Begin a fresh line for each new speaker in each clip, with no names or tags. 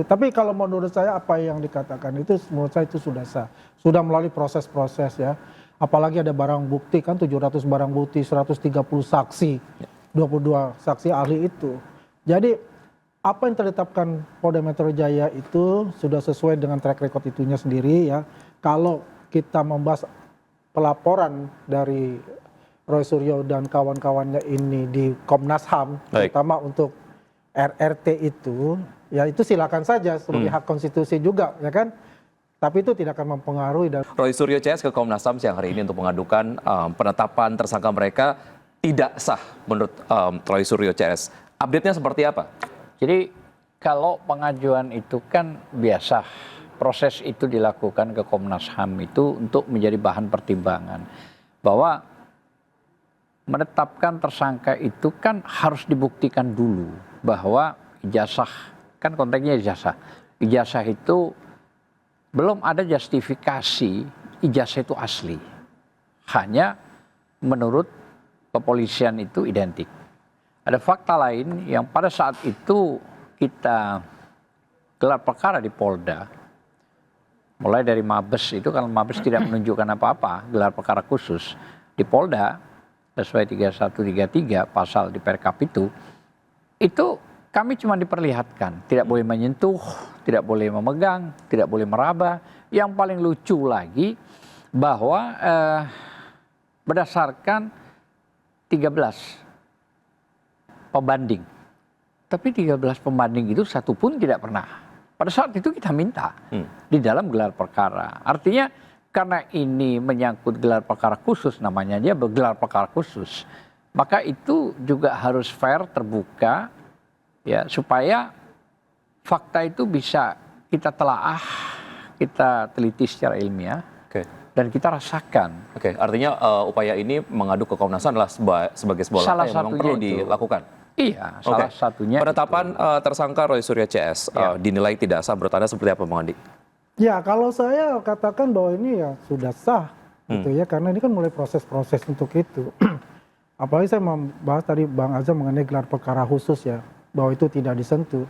Tapi kalau menurut saya apa yang dikatakan itu menurut saya itu sudah sah. Sudah melalui proses-proses ya. Apalagi ada barang bukti kan 700 barang bukti, 130 saksi, 22 saksi ahli itu. Jadi apa yang ditetapkan Polda Metro Jaya itu sudah sesuai dengan track record itunya sendiri ya. Kalau kita membahas pelaporan dari Roy Suryo dan kawan-kawannya ini di Komnas HAM, terutama untuk RRT itu, ya itu silakan saja sebagai hak konstitusi juga, ya kan? Tapi itu tidak akan mempengaruhi.
Roy Suryo CS ke Komnas HAM siang hari ini untuk mengadukan penetapan tersangka mereka tidak sah menurut Roy Suryo CS. Update-nya seperti apa?
Jadi kalau pengajuan itu kan biasa, proses itu dilakukan ke Komnas HAM itu untuk menjadi bahan pertimbangan. Bahwa menetapkan tersangka itu kan harus dibuktikan dulu bahwa ijazah, kan konteksnya ijazah. Ijazah itu belum ada justifikasi ijazah itu asli. Hanya menurut kepolisian itu identik. Ada fakta lain yang pada saat itu kita gelar perkara di Polda. Mulai dari Mabes itu, kalau Mabes tidak menunjukkan apa-apa, gelar perkara khusus. Di Polda, sesuai 3133 pasal di Perkap itu kami cuma diperlihatkan. Tidak boleh menyentuh, tidak boleh memegang, tidak boleh meraba. Yang paling lucu lagi bahwa berdasarkan 13 pembanding. Tapi 13 pembanding itu satu pun tidak pernah. Pada saat itu kita minta di dalam gelar perkara. Artinya karena ini menyangkut gelar perkara khusus, namanya dia gelar perkara khusus. Maka itu juga harus fair, terbuka, ya supaya fakta itu bisa kita telaah, kita teliti secara ilmiah, dan kita rasakan.
Artinya upaya ini mengadu ke Komnas HAM adalah sebagai sebuah langkah yang memang perlu dilakukan.
Iya, salah satunya.
Penetapan tersangka Roy Suryo CS dinilai tidak sah, menurut Anda seperti apa, Bang Andi?
Ya, kalau saya katakan bahwa ini ya sudah sah, gitu ya, karena ini kan mulai proses-proses untuk itu. Apalagi saya membahas tadi Bang Azam mengenai gelar perkara khusus ya, bahwa itu tidak disentuh.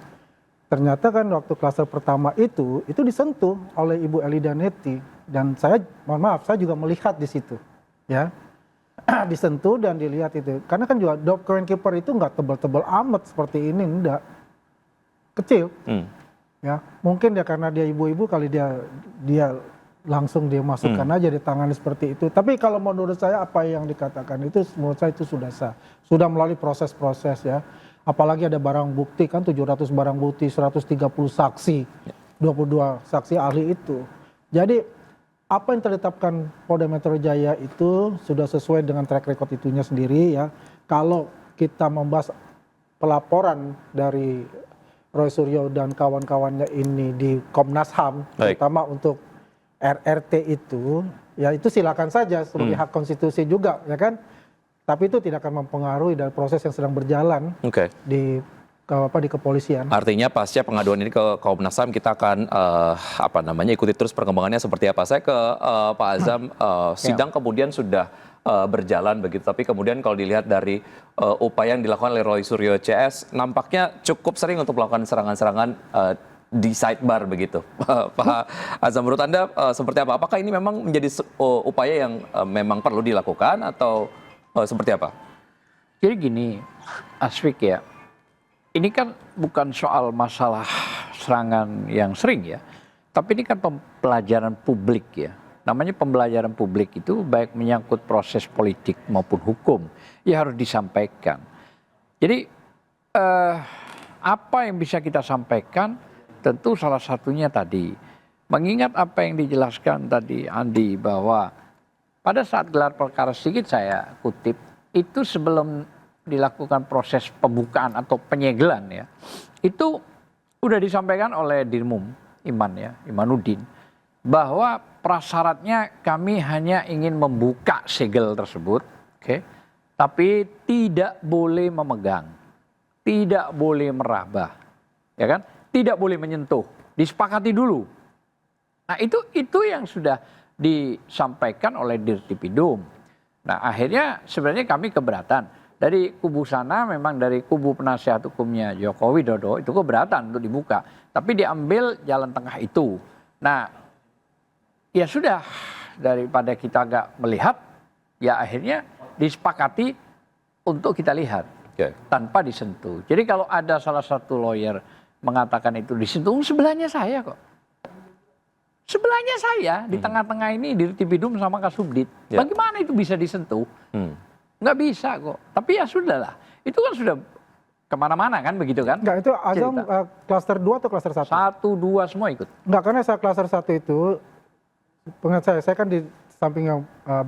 Ternyata kan waktu klaster pertama itu disentuh oleh Ibu Elida Neti, dan saya, mohon maaf, saya juga melihat di situ, ya. Disentuh dan dilihat itu. Karena kan juga document keeper itu nggak tebal-tebal amat seperti ini, enggak. Kecil. Ya, mungkin ya karena dia ibu-ibu kali dia langsung dia masukkan aja di tangan seperti itu. Tapi kalau menurut saya apa yang dikatakan itu menurut saya itu sudah sah. Sudah melalui proses-proses ya. Apalagi ada barang bukti kan 700 barang bukti, 130 saksi, 22 saksi ahli itu. Jadi apa yang ditetapkan Polda Metro Jaya itu sudah sesuai dengan track record itunya sendiri ya. Kalau kita membahas pelaporan dari Roy Suryo dan kawan-kawannya ini di Komnas HAM, terutama untuk RRT itu, ya itu silakan saja sebagai hak konstitusi juga, ya kan? Tapi itu tidak akan mempengaruhi dari proses yang sedang berjalan di kepolisian.
Artinya pasca pengaduan ini ke Komnas HAM kita akan ikuti terus perkembangannya seperti apa. Saya ke Pak Azam, sidang kemudian sudah berjalan begitu, tapi kemudian kalau dilihat dari upaya yang dilakukan oleh Roy Suryo CS nampaknya cukup sering untuk melakukan serangan-serangan di sidebar begitu. Pak Azam, menurut Anda seperti apa? Apakah ini memang menjadi upaya yang memang perlu dilakukan atau seperti apa?
Jadi gini, Aswik ya, ini kan bukan soal masalah serangan yang sering ya, tapi ini kan pembelajaran publik ya. Namanya pembelajaran publik itu baik menyangkut proses politik maupun hukum, ya harus disampaikan. Jadi apa yang bisa kita sampaikan, tentu salah satunya tadi, mengingat apa yang dijelaskan tadi Andi, bahwa pada saat gelar perkara, sedikit saya kutip, itu sebelum dilakukan proses pembukaan atau penyegelan ya, itu udah disampaikan oleh Dirmum Imanuddin, bahwa prasyaratnya kami hanya ingin membuka segel tersebut, tapi tidak boleh memegang, tidak boleh meraba, ya kan, tidak boleh menyentuh, disepakati dulu. Nah itu yang sudah disampaikan oleh Dirtipidum. Nah akhirnya sebenarnya kami keberatan. Dari kubu sana, memang dari kubu penasihat hukumnya Joko Widodo itu keberatan untuk dibuka. Tapi diambil jalan tengah itu. Nah, ya sudah, daripada kita nggak melihat, ya akhirnya disepakati untuk kita lihat
Oke.
tanpa disentuh. Jadi kalau ada salah satu lawyer mengatakan itu disentuh, sebelahnya saya kok. Sebelahnya saya di tengah-tengah ini di Tipidum sama Kasubdit.
Ya.
Bagaimana itu bisa disentuh? Nggak bisa kok. Tapi ya sudahlah. Itu kan sudah kemana-mana kan begitu kan?
Enggak, itu Azam klaster 2 atau klaster 1?
1, 2 semua ikut.
Enggak, karena saya klaster 1 itu, pengat saya kan di samping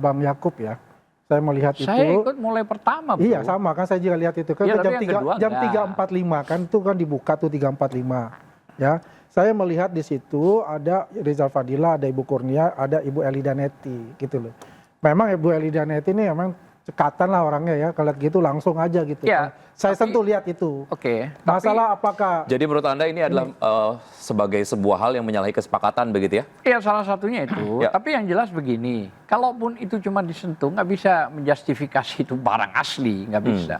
Bang Yakub ya. Saya melihat
Saya
itu.
ikut mulai pertama, Bro.
Iya sama kan, saya juga lihat itu kan
Iya,
jam
tapi yang kedua
jam
enggak.
3.45 kan, itu kan dibuka tuh 3.45 ya. Saya melihat di situ ada Rizal Fadila, ada Ibu Kurnia, ada Ibu Elida Neti gitu loh. Memang Ibu Elida Neti ini memang cekatan lah orangnya ya, kalau lihat gitu langsung aja gitu.
Ya,
Saya
tapi-
sentuh lihat itu.
Oke.
Masalah apakah
Jadi menurut Anda ini adalah sebagai sebuah hal yang menyalahi kesepakatan begitu ya?
Ya salah satunya itu.
Ya.
Tapi yang jelas begini, kalaupun itu cuma disentuh, nggak bisa menjustifikasi itu barang asli, nggak bisa.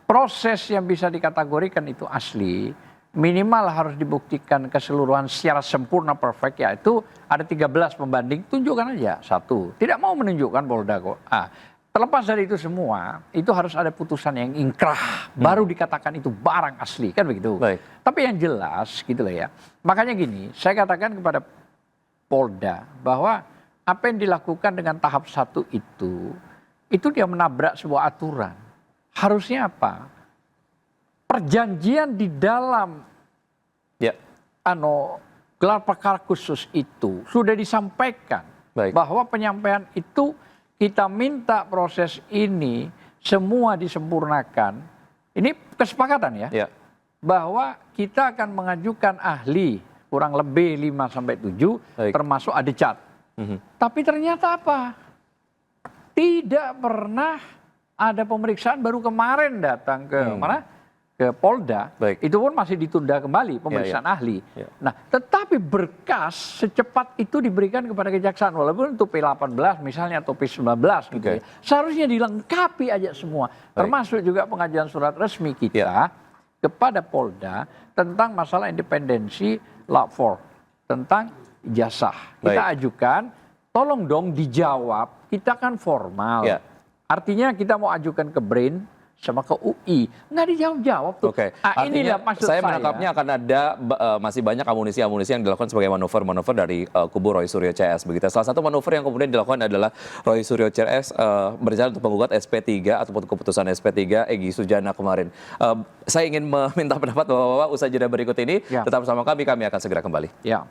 Proses yang bisa dikategorikan itu asli, minimal harus dibuktikan keseluruhan secara sempurna perfect, yaitu ada 13 pembanding, tunjukkan aja satu. Tidak mau menunjukkan Polda kok. Terlepas dari itu semua, itu harus ada putusan yang ingkrah, baru dikatakan itu barang asli, kan begitu.
Baik.
Tapi yang jelas gitu loh ya. Makanya gini, saya katakan kepada Polda bahwa apa yang dilakukan dengan tahap 1 itu dia menabrak sebuah aturan. Harusnya apa? Perjanjian di dalam
Ya.
gelar perkara khusus itu sudah disampaikan
Baik.
bahwa penyampaian itu kita minta proses ini semua disempurnakan. Ini kesepakatan ya.
Ya.
Bahwa kita akan mengajukan ahli kurang lebih 5 sampai 7
Baik.
termasuk adecat. Tapi ternyata apa? Tidak pernah ada pemeriksaan, baru kemarin datang ke mana? Ke Polda.
Baik.
Itu pun masih ditunda kembali pemeriksaan ahli.
Ya.
Nah, tetapi berkas secepat itu diberikan kepada kejaksaan walaupun untuk P18 misalnya atau P19 gitu
Oke.
ya. Seharusnya dilengkapi aja semua. Termasuk juga pengajuan surat resmi kita kepada Polda tentang masalah independensi lapor tentang ijazah. Kita
Baik.
ajukan, tolong dong dijawab. Kita kan formal.
Ya.
Artinya kita mau ajukan ke BRIN sama ke UI, nggak dijawab-jawab tuh.
Oke,
Inilah
artinya
maksud
saya menangkapnya akan ada masih banyak amunisi-amunisi yang dilakukan sebagai manuver-manuver dari kubu Roy Suryo CS begitu. Salah satu manuver yang kemudian dilakukan adalah Roy Suryo CS berjalan untuk menggugat SP3 ataupun keputusan SP3 Egy Sujana kemarin. Saya ingin meminta pendapat Bapak-bapak usai jeda berikut ini.
Ya.
Tetap bersama kami akan segera kembali.
Ya.